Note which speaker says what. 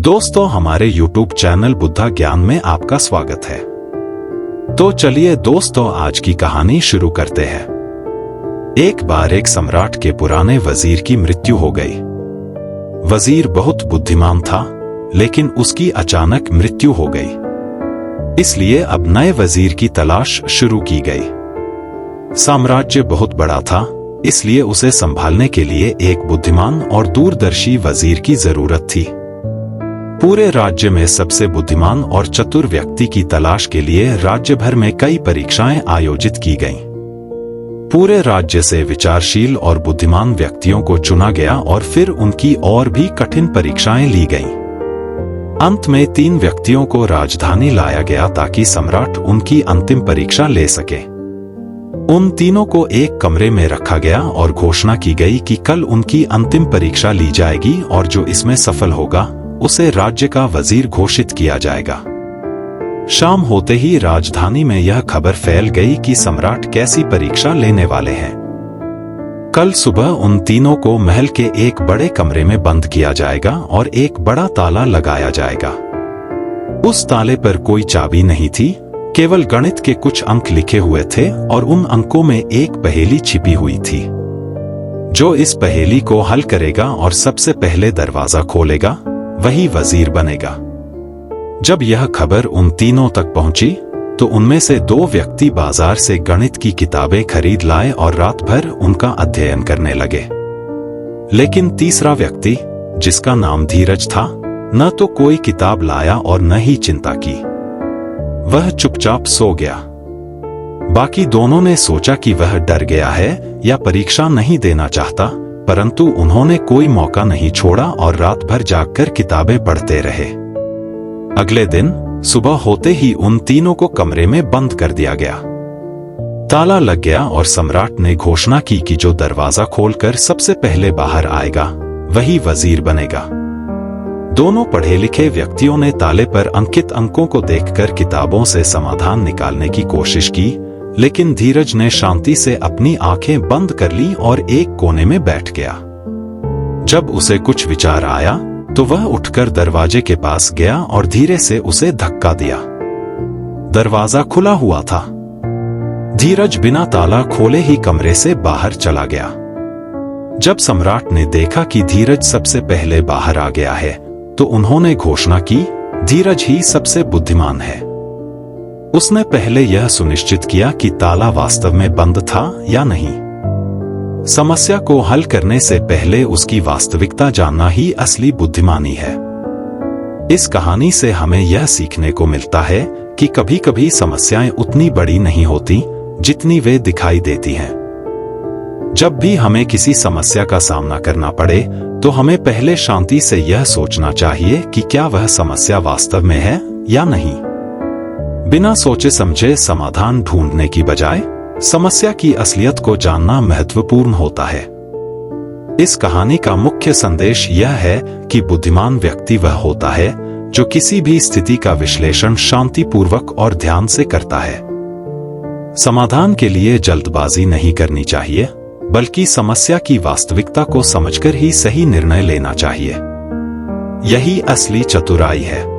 Speaker 1: दोस्तों, हमारे YouTube channel Buddha ज्ञान में आपका स्वागत है। तो चलिए दोस्तों, आज की कहानी शुरू करते हैं। एक बार एक सम्राट के पुराने वजीर की मृत्यु हो गई। वजीर बहुत बुद्धिमान था, लेकिन उसकी अचानक मृत्यु हो गई। इसलिए अब नए वजीर की तलाश शुरू की गई। साम्राज्य बहुत बड़ा था, इसलिए उसे संभालने के लिए एक बुद्धिमान और दूरदर्शी वजीर की जरूरत थी। पूरे राज्य में सबसे बुद्धिमान और चतुर व्यक्ति की तलाश के लिए राज्य भर में कई परीक्षाएं आयोजित की गईं। पूरे राज्य से विचारशील और बुद्धिमान व्यक्तियों को चुना गया और फिर उनकी और भी कठिन परीक्षाएं ली गईं। अंत में 3 व्यक्तियों को राजधानी लाया गया ताकि सम्राट उनकी अंतिम परीक्षा ले सके। उन तीनों को एक कमरे में रखा गया और घोषणा की गई कि कल उनकी अंतिम परीक्षा ली जाएगी और जो इसमें सफल होगा उसे राज्य का वजीर घोषित किया जाएगा। शाम होते ही राजधानी में यह खबर फैल गई कि सम्राट कैसी परीक्षा लेने वाले हैं। कल सुबह उन तीनों को महल के एक बड़े कमरे में बंद किया जाएगा और एक बड़ा ताला लगाया जाएगा। उस ताले पर कोई चाबी नहीं थी, केवल गणित के कुछ अंक लिखे हुए थे और उन अंकों में एक पहेली छिपी हुई थी। जो इस पहेली को हल करेगा और सबसे पहले दरवाजा खोलेगा, वही वजीर बनेगा। जब यह खबर उन तीनों तक पहुंची, तो उनमें से 2 व्यक्ति बाजार से गणित की किताबें खरीद लाए और रात भर उनका अध्ययन करने लगे। लेकिन तीसरा व्यक्ति, जिसका नाम धीरज था, न तो कोई किताब लाया और न ही चिंता की। वह चुपचाप सो गया। बाकी दोनों ने सोचा कि वह डर गया है या परीक्षा नहीं देना चाहता, परंतु उन्होंने कोई मौका नहीं छोड़ा और रात भर जागकर किताबें पढ़ते रहे। अगले दिन सुबह होते ही उन तीनों को कमरे में बंद कर दिया गया। ताला लग गया और सम्राट ने घोषणा की कि जो दरवाजा खोलकर सबसे पहले बाहर आएगा, वही वजीर बनेगा। दोनों पढ़े लिखे व्यक्तियों ने ताले पर अंकित अंकों को देखकर किताबों से समाधान निकालने की कोशिश की, लेकिन धीरज ने शांति से अपनी आंखें बंद कर ली और एक कोने में बैठ गया। जब उसे कुछ विचार आया, तो वह उठकर दरवाजे के पास गया और धीरे से उसे धक्का दिया। दरवाजा खुला हुआ था। धीरज बिना ताला खोले ही कमरे से बाहर चला गया। जब सम्राट ने देखा कि धीरज सबसे पहले बाहर आ गया है, तो उन्होंने घोषणा की, धीरज ही सबसे बुद्धिमान है। उसने पहले यह सुनिश्चित किया कि ताला वास्तव में बंद था या नहीं। समस्या को हल करने से पहले उसकी वास्तविकता जानना ही असली बुद्धिमानी है। इस कहानी से हमें यह सीखने को मिलता है कि कभी-कभी समस्याएं उतनी बड़ी नहीं होती जितनी वे दिखाई देती हैं। जब भी हमें किसी समस्या का सामना करना पड़े, तो हमें पहले शांति से यह सोचना चाहिए कि क्या वह समस्या वास्तव में है या नहीं। बिना सोचे समझे समाधान ढूंढने की बजाय समस्या की असलियत को जानना महत्वपूर्ण होता है। इस कहानी का मुख्य संदेश यह है कि बुद्धिमान व्यक्ति वह होता है जो किसी भी स्थिति का विश्लेषण शांतिपूर्वक और ध्यान से करता है। समाधान के लिए जल्दबाजी नहीं करनी चाहिए, बल्कि समस्या की वास्तविकता को समझकर ही सही निर्णय लेना चाहिए। यही असली चतुराई है।